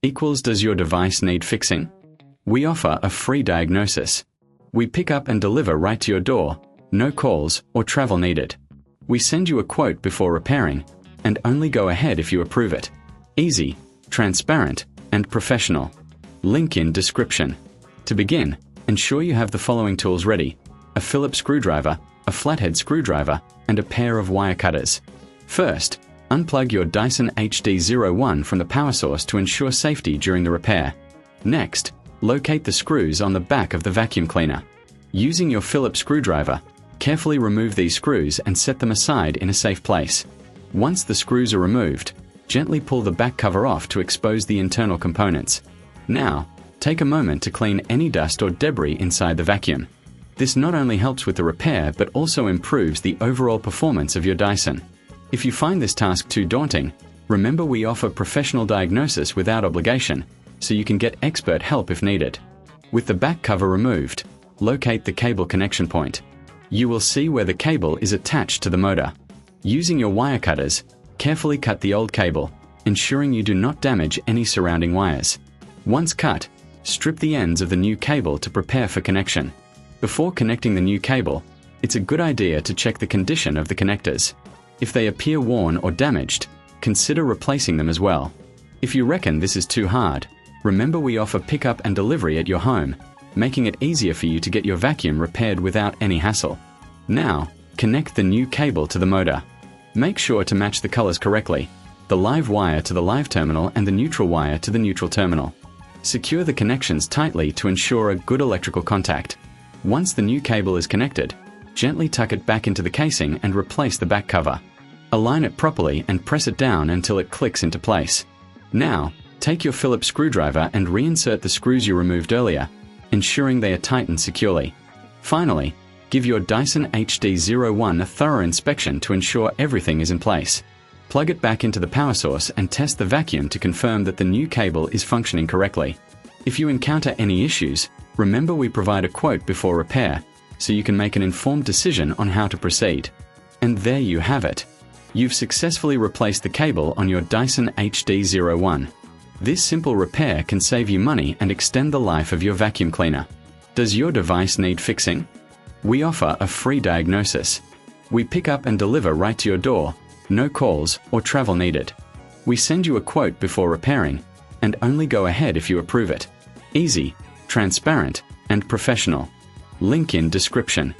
equals does your device need fixing? We offer a free diagnosis. We pick up and deliver right to your door, no calls or travel needed. We send you a quote before repairing, and only go ahead if you approve it. Easy, transparent, and professional. Link in description. To begin, ensure you have the following tools ready: a Phillips screwdriver, a flathead screwdriver, and a pair of wire cutters. First, unplug your Dyson HD01 from the power source to ensure safety during the repair. Next, locate the screws on the back of the vacuum cleaner. Using your Phillips screwdriver, carefully remove these screws and set them aside in a safe place. Once the screws are removed, gently pull the back cover off to expose the internal components. Now, take a moment to clean any dust or debris inside the vacuum. This not only helps with the repair but also improves the overall performance of your Dyson. If you find this task too daunting, remember we offer professional diagnosis without obligation, so you can get expert help if needed. With the back cover removed, locate the cable connection point. You will see where the cable is attached to the motor. Using your wire cutters, carefully cut the old cable, ensuring you do not damage any surrounding wires. Once cut, strip the ends of the new cable to prepare for connection. Before connecting the new cable, it's a good idea to check the condition of the connectors. If they appear worn or damaged, consider replacing them as well. If you reckon this is too hard, remember we offer pickup and delivery at your home, making it easier for you to get your vacuum repaired without any hassle. Now, connect the new cable to the motor. Make sure to match the colors correctly: the live wire to the live terminal and the neutral wire to the neutral terminal. Secure the connections tightly to ensure a good electrical contact. Once the new cable is connected, gently tuck it back into the casing and replace the back cover. Align it properly and press it down until it clicks into place. Now, take your Phillips screwdriver and reinsert the screws you removed earlier, ensuring they are tightened securely. Finally, give your Dyson HD01 a thorough inspection to ensure everything is in place. Plug it back into the power source and test the vacuum to confirm that the new cable is functioning correctly. If you encounter any issues, remember we provide a quote before repair, so you can make an informed decision on how to proceed. And there you have it. You've successfully replaced the cable on your Dyson HD01. This simple repair can save you money and extend the life of your vacuum cleaner. Does your device need fixing? We offer a free diagnosis. We pick up and deliver right to your door, no calls or travel needed. We send you a quote before repairing, and only go ahead if you approve it. Easy, transparent, and professional. Link in description.